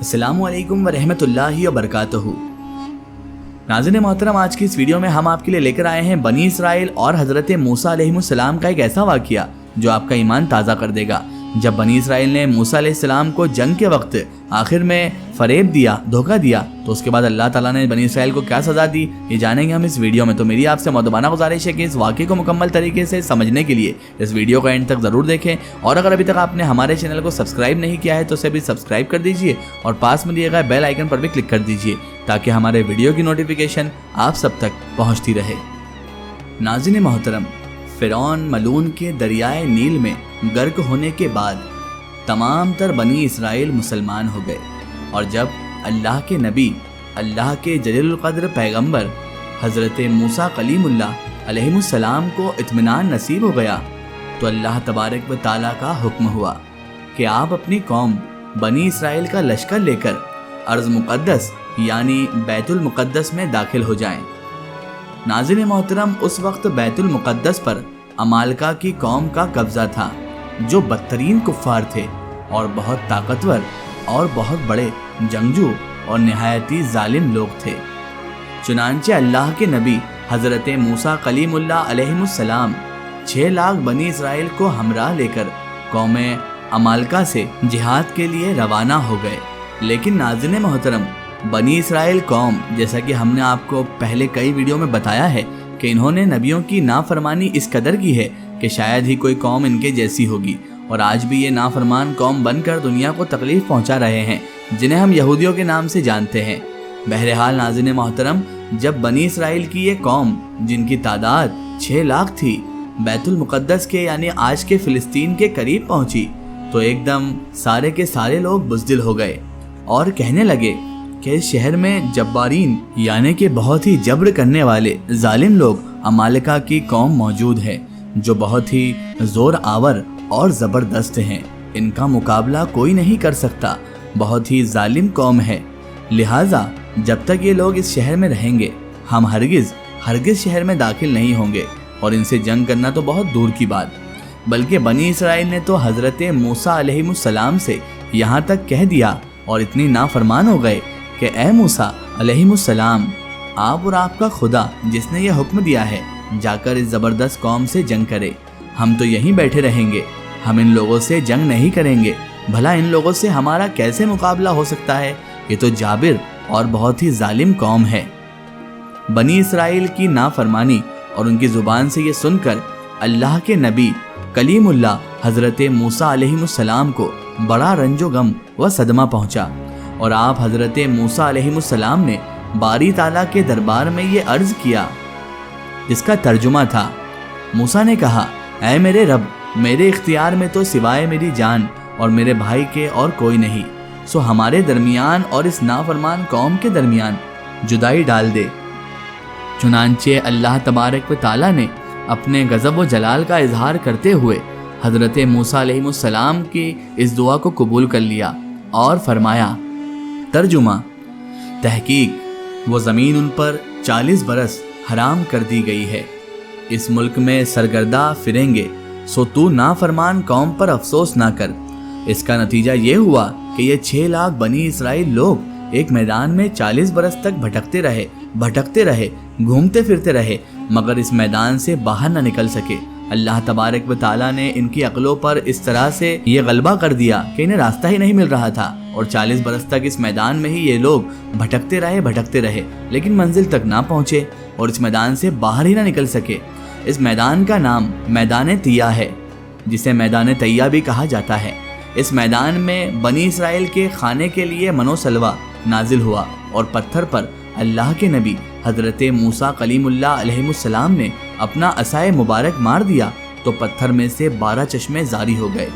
अस्सलामु अलैकुम वरहमतुल्लाहि वबरकातुहू। नाज़रीन मोहतरम, आज की इस वीडियो में हम आपके लिए लेकर आए हैं बनी इसराइल और हज़रत मूसा अलैहिस्सलाम का एक ऐसा वाक़या जो आपका ईमान ताज़ा कर देगा। जब बनी इसराइल ने मूसा अलैहिस्सलाम को जंग के वक्त आखिर में फ़रेब दिया, धोखा दिया, तो उसके बाद अल्लाह ताला ने बनी इसराइल को क्या सज़ा दी, ये जानेंगे हम इस वीडियो में। तो मेरी आपसे मौदबाना गुजारिश है कि इस वाक़े को मुकम्मल तरीके से समझने के लिए इस वीडियो को एंड तक ज़रूर देखें, और अगर अभी तक आपने हमारे चैनल को सब्सक्राइब नहीं किया है तो उसे भी सब्सक्राइब कर दीजिए और पास में दिए गए बेल आइकन पर भी क्लिक कर दीजिए ताकि हमारे वीडियो की नोटिफिकेशन आप सब तक पहुँचती रहे। नाज़रीन मोहतरम, फ़िरौन मलून के दरियाए नील में गर्क होने के बाद तमाम तर बनी इसराइल मुसलमान हो गए, और जब अल्लाह के नबी, अल्लाह के जलीलुल क़द्र पैगंबर हज़रत मूसा कलीमुल्लाह अलैहिस्सलाम को इत्मीनान नसीब हो गया, तो अल्लाह तबारक व तआला का हुक्म हुआ कि आप अपनी कौम बनी इसराइल का लश्कर लेकर अर्ज़ मुक़द्दस यानी बैतुल मुक़द्दस में दाखिल हो जाएं। नाज़रीन मोहतरम, उस वक्त बैतुल मुक़द्दस पर अमालका की कौम का कब्ज़ा था, जो बदतरीन कुफ़ार थे और बहुत ताकतवर और बहुत बड़े जंगजू और निहायती जालिम लोग थे। चुनांचे अल्लाह के नबी हज़रत मूसा कलीमुल्लाह अलैहिस्सलाम 6 लाख बनी इसराइल को हमरा लेकर कौम अमालका से जिहाद के लिए रवाना हो गए। लेकिन नाज़रीन मोहतरम, बनी इसराइल कौम, जैसा कि हमने आपको पहले कई वीडियो में बताया है कि इन्होंने नबियों की नाफरमानी इस कदर की है कि शायद ही कोई कौम इनके जैसी होगी, और आज भी ये नाफरमान कौम बनकर दुनिया को तकलीफ पहुंचा रहे हैं, जिन्हें हम यहूदियों के नाम से जानते हैं। बहरहाल नाज़रीन मोहतरम, जब बनी इसराइल की ये कौम, जिनकी तादाद 6 लाख थी, बैतुल मुक़द्दस के यानी आज के फ़िलिस्तीन के करीब पहुंची, तो एकदम सारे के सारे लोग बुज़दिल हो गए और कहने लगे कि इस शहर में जब्बारीन यानी कि बहुत ही जब्र करने वाले जालिम लोग अमालिका की कौम मौजूद है, जो बहुत ही ज़ोर आवर और ज़बरदस्त हैं। इनका मुकाबला कोई नहीं कर सकता, बहुत ही जालिम कौम है। लिहाजा जब तक ये लोग इस शहर में रहेंगे, हम हरगिज़ शहर में दाखिल नहीं होंगे, और इनसे जंग करना तो बहुत दूर की बात। बल्कि बनी इसराइल ने तो हज़रत मूसा अलैहिस्सलाम से यहाँ तक कह दिया और इतनी नाफरमान हो गए कि ए मूसा अलैहिस्सलाम, आप और आपका खुदा जिसने ये हुक्म दिया है, जाकर इस ज़बरदस्त कौम से जंग करे। हम तो यहीं बैठे रहेंगे, हम इन लोगों से जंग नहीं करेंगे। भला इन लोगों से हमारा कैसे मुकाबला हो सकता है? ये तो जाबिर और बहुत ही जालिम कौम है। बनी इसराइल की नाफरमानी और उनकी ज़ुबान से ये सुनकर अल्लाह के नबी कलीमुल्लाह हज़रत मूसा अलैहिस्सलाम को बड़ा रंजो गम व सदमा पहुँचा, और आप हज़रत मूसा अलैहिस्सलाम ने बारी ताला के दरबार में ये अर्ज़ किया, जिसका तर्जुमा था। मूसा ने कहा, ऐ मेरे रब, मेरे इख्तियार में तो सिवाय मेरी जान और मेरे भाई के और कोई नहीं, सो हमारे दरमियान और इस नाफरमान कौम के दरमियान जुदाई डाल दे। चुनांचे अल्लाह तबारक व ताला ने अपने गज़ब व जलाल का इजहार करते हुए हज़रत मूसा अलैहिस्सलाम की इस दुआ को कबूल कर लिया और फरमाया, तर्जुमा, तहकीक वो ज़मीन उन पर 40 बरस हराम कर दी गई है, इस मुल्क में सरगर्दा फिरेंगे, सो तू नाफरमान कौम पर अफसोस ना कर। इसका नतीजा ये हुआ कि ये 6 लाख बनी इसराइल लोग एक मैदान में 40 बरस तक भटकते रहे, घूमते फिरते रहे, मगर इस मैदान से बाहर न निकल सके। अल्लाह तबारक व ताला ने इनकी अक्लों पर इस तरह से ये गलबा कर दिया कि इन्हें रास्ता ही नहीं मिल रहा था, और 40 बरस तक इस मैदान में ही ये लोग भटकते रहे, लेकिन मंजिल तक ना पहुँचे और इस मैदान से बाहर ही ना निकल सके। इस मैदान का नाम मैदान तिया है, जिसे मैदान तैया भी कहा जाता है। इस मैदान में बनी इसराइल के खाने के लिए मनोसलवा नाजिल हुआ, और पत्थर पर अल्लाह के नबी हज़रत मूसा कलीमुल्लाह अलैहिस्सलाम ने अपना असाए मुबारक मार दिया, तो पत्थर में से 12 चश्मे जारी हो गए।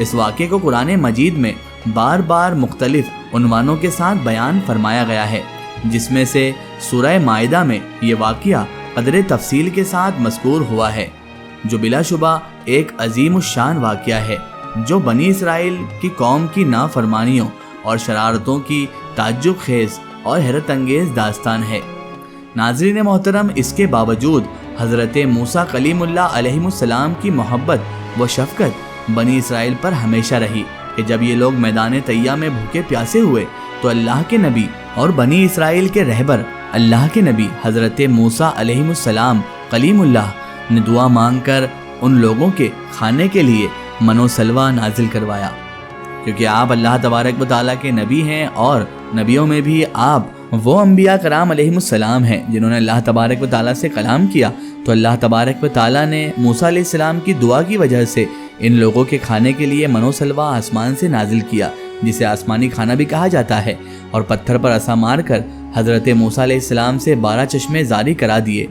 इस वाक़े को कुरान मजीद में बार बार मुख्तलिफ उन्वानों के साथ बयान फरमाया गया है, जिसमें से सूरह माइदा में ये वाक़या क़दरे तफसील के साथ मज़कूर हुआ है, जो बिलाशुबा एक अजीम शान वाक़या है, जो बनी इसराइल की कौम की नाफरमानियों और शरारतों की ताज्जुब खेज़ और हैरत अंगेज़ दास्तान है। नाज़रीन मोहतरम, इसके बावजूद हज़रत मूसा कलीमुल्लाह अलैहिस्सलाम की मोहब्बत व शफ़क़त बनी इसराइल पर हमेशा रही कि जब ये लोग मैदान तैया में भूखे प्यासे हुए تو اللہ کے نبی اور بنی اسرائیل کے رہبر اللہ کے نبی حضرت موسیٰ علیہ السلام کلیم اللہ نے دعا مانگ کر ان لوگوں کے کھانے کے لیے من و سلوہ نازل کروایا، کیونکہ آپ اللہ تبارک و تعالیٰ کے نبی ہیں اور نبیوں میں بھی آپ وہ انبیاء کرام علیہ السلام ہیں جنہوں نے اللہ تبارک و تعالیٰ سے کلام کیا۔ تو اللہ تبارک و تعالیٰ نے موسیٰ علیہ السلام کی دعا کی وجہ سے ان لوگوں کے کھانے کے لیے من و سلوہ آسمان سے نازل کیا، جسے آسمانی کھانا بھی کہا جاتا ہے، اور پتھر پر عصا مار کر حضرت موسیٰ علیہ السلام سے 12 چشمے جاری کرا دیے۔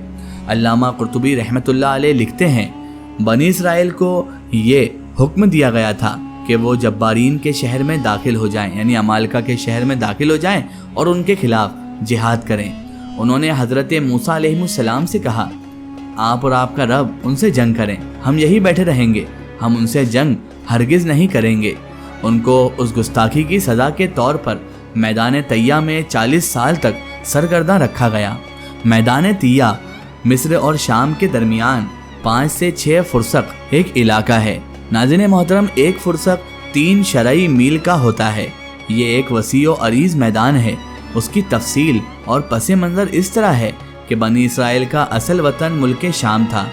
علامہ قرطبی رحمۃ اللہ علیہ لکھتے ہیں، بنی اسرائیل کو یہ حکم دیا گیا تھا کہ وہ جبارین کے شہر میں داخل ہو جائیں، یعنی عمالقہ کے شہر میں داخل ہو جائیں اور ان کے خلاف جہاد کریں۔ انہوں نے حضرت موسیٰ علیہ السلام سے کہا، آپ اور آپ کا رب ان سے جنگ کریں، ہم یہی بیٹھے رہیں گے، ہم ان سے جنگ ہرگز نہیں کریں گے۔ ان کو اس گستاخی کی سزا کے طور پر میدان طیہ میں 40 سال تک سرگرداں رکھا گیا۔ میدان طیہ مصر اور شام کے درمیان 5 سے 6 فرسخ ایک علاقہ ہے۔ ناظرین محترم، ایک فرسخ 3 شرعی میل کا ہوتا ہے۔ یہ ایک وسیع و عریض میدان ہے۔ اس کی تفصیل اور پس منظر اس طرح ہے کہ بنی اسرائیل کا اصل وطن ملک شام تھا۔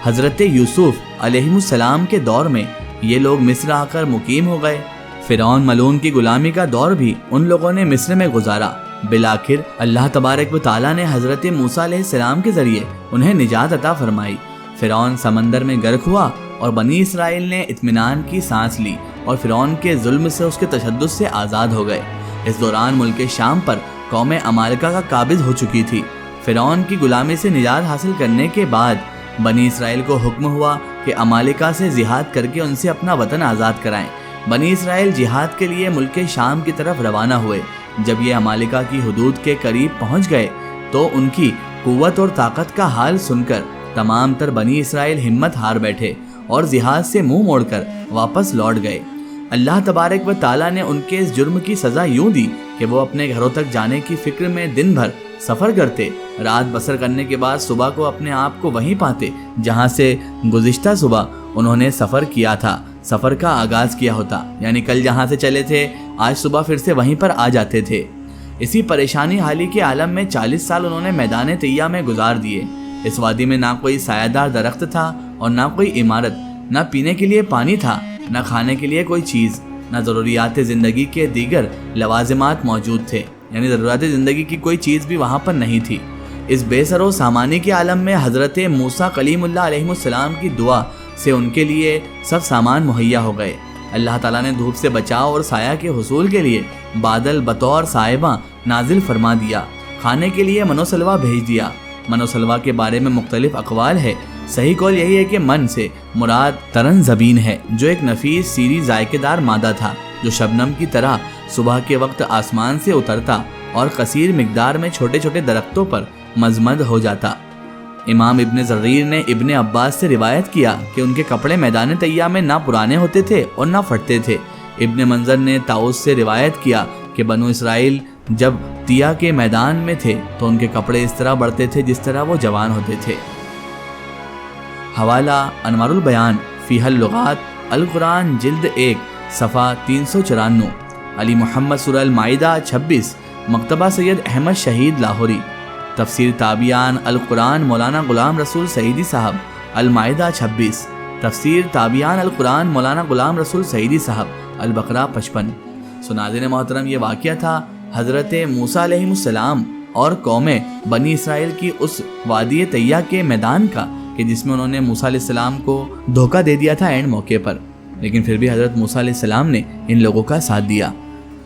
حضرت یوسف علیہ السلام کے دور میں یہ لوگ مصر آ کر مقیم ہو گئے۔ فرعون ملعون کی غلامی کا دور بھی ان لوگوں نے مصر میں گزارا۔ بالآخر اللہ تبارک و تعالیٰ نے حضرت موسیٰ علیہ السلام کے ذریعے انہیں نجات عطا فرمائی۔ فرعون سمندر میں غرق ہوا اور بنی اسرائیل نے اطمینان کی سانس لی اور فرعون کے ظلم سے، اس کے تشدد سے آزاد ہو گئے۔ اس دوران ملک شام پر قوم عمالقہ کا قابض ہو چکی تھی۔ فرعون کی غلامی سے نجات حاصل کرنے کے بعد بنی اسرائیل کو حکم ہوا کہ عمالقہ سے جہاد کر کے ان سے اپنا وطن آزاد کرائیں۔ بنی اسرائیل جہاد کے لیے ملک شام کی طرف روانہ ہوئے۔ جب یہ عمالقہ کی حدود کے قریب پہنچ گئے تو ان کی قوت اور طاقت کا حال سن کر تمام تر بنی اسرائیل ہمت ہار بیٹھے اور جہاد سے منہ موڑ کر واپس لوٹ گئے۔ اللہ تبارک و تعالیٰ نے ان کے اس جرم کی سزا یوں دی کہ وہ اپنے گھروں تک جانے کی فکر میں دن بھر سفر کرتے، رات بسر کرنے کے بعد صبح کو اپنے آپ کو وہیں پاتے جہاں سے گزشتہ صبح انہوں نے سفر کیا تھا، سفر کا آغاز کیا ہوتا، یعنی کل جہاں سے چلے تھے آج صبح پھر سے وہیں پر آ جاتے تھے۔ اسی پریشانی حالی کے عالم میں 40 سال انہوں نے میدان طیہ میں گزار دیے۔ اس وادی میں نہ کوئی سایہ دار درخت تھا اور نہ کوئی عمارت، نہ پینے کے لیے پانی تھا، نہ کھانے کے لیے کوئی چیز، نہ ضروریات زندگی کے دیگر لوازمات موجود تھے، یعنی ضروریات زندگی کی کوئی چیز بھی وہاں پر نہیں تھی۔ اس بے سر و سامانی کے عالم میں حضرت موسیٰ کلیم اللہ علیہ السلام کی دعا سے ان کے لیے سب سامان مہیا ہو گئے۔ اللہ تعالیٰ نے دھوپ سے بچاؤ اور سایہ کے حصول کے لیے بادل بطور صاحبہ نازل فرما دیا، کھانے کے لیے من و سلوہ بھیج دیا۔ من و سلوہ کے بارے میں مختلف اقوال ہے۔ صحیح قول یہی ہے کہ من سے مراد ترن زبین ہے، جو ایک نفیس سیری ذائقے دار مادہ تھا جو شبنم کی طرح صبح کے وقت آسمان سے اترتا اور کثیر مقدار میں چھوٹے چھوٹے درختوں پر مزمد ہو جاتا۔ امام ابن زریر نے ابن عباس سے روایت کیا کہ ان کے کپڑے میدان طیہ میں نہ پرانے ہوتے تھے اور نہ پھٹتے تھے۔ ابن منظر نے طاؤس سے روایت کیا کہ بنو اسرائیل جب طیہ کے میدان میں تھے تو ان کے کپڑے اس طرح بڑھتے تھے جس طرح وہ جوان ہوتے تھے۔ حوالہ انوار البیان فی اللغات القرآن جلد 1 صفحہ 394، علی محمد سورہ المائدہ 26، مکتبہ سید احمد شہید لاہوری۔ تفسیر تابعین القرآن مولانا غلام رسول سعیدی صاحب، المائدہ 26۔ تفسیر تابعین القرآن مولانا غلام رسول سعیدی صاحب، البقرہ 55۔ ناظرین محترم، یہ واقعہ تھا حضرت موسیٰ علیہ السلام اور قوم بنی اسرائیل کی اس وادی طیہ کے میدان کا کہ جس میں انہوں نے موسیٰ علیہ السلام کو دھوکہ دے دیا تھا اینڈ موقع پر، لیکن پھر بھی حضرت موسیٰ علیہ السلام نے ان لوگوں کا ساتھ دیا۔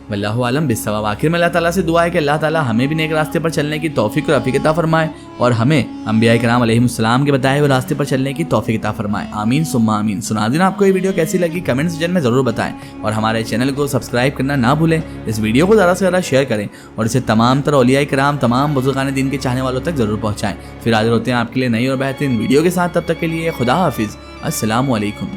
واللہ عالم بالصواب۔ آخر میں اللہ تعالیٰ سے دعا ہے کہ اللہ تعالیٰ ہمیں بھی نیک راستے پر چلنے کی توفیق اور عطا فرمائے اور ہمیں انبیاء کرام علیہ السلام کے بتائے ہوئے راستے پر چلنے کی توفیق عطا فرمائے، آمین ثم آمین۔ ناظرین، آپ کو یہ ویڈیو کیسی لگی کمنٹ سیکشن میں ضرور بتائیں اور ہمارے چینل کو سبسکرائب کرنا نہ بھولیں۔ اس ویڈیو کو زیادہ سے زیادہ شیئر کریں اور اسے تمام تر اولیاء کرام، تمام بزرگان دین کے چاہنے والوں تک ضرور پہنچائیں۔ پھر حاضر ہوتے ہیں آپ کے لیے نئی اور بہترین ویڈیو کے ساتھ، تب تک کے لیے خدا حافظ، السلام علیکم۔